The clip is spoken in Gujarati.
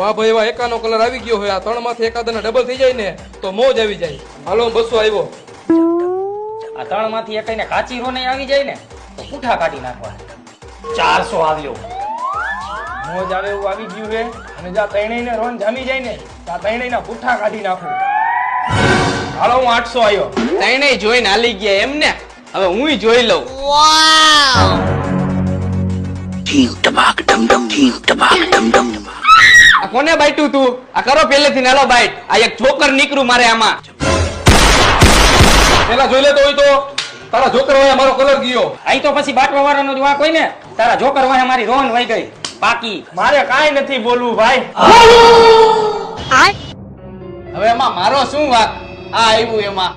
વાહ ભાઈ વાહ, એકાનો કલર આવી ગયો હોય. આ 3 માંથી એકાદાના ડબલ થઈ જાય ને તો મોજ આવી જાય. હાલો 200 આવ્યો. આ 3 માંથી એકાઈને કાચી રો નહીં આવી જાય ને તો પૂઠા કાઢી નાખવા. 400 આવ્યો. મોજ આવે એવું આવી ગયું છે અને જ્યાં ત્રણેયને રોન જામી જાય ને ત્યાં ત્રણેયના પુઠ્ઠા કાઢી નાખું. હાલો હું 800 આવ્યો. ત્રણેય જોઈને હાલી ગયા એમ ને. હવે હુંય જોઈ લઉં. આ કોને બાઈટું તું? આ કરો પહેલેથી નાલો બાઈટ. આ એક જોકર નીકળું મારે આમાં. પેલા જોઈ લેતો હોય તો તારા જોકર હોય મારો કલર ગયો. આઈ તો પછી બાટવા વાળાનો જ વાંક હોય ને. તારા જોકર વાહે મારી રોન વહી ગઈ પાકી. મારે કાંઈ નથી બોલવું ભાઈ. હવે એમાં મારો શું વાંક? આ આવ્યું એમાં.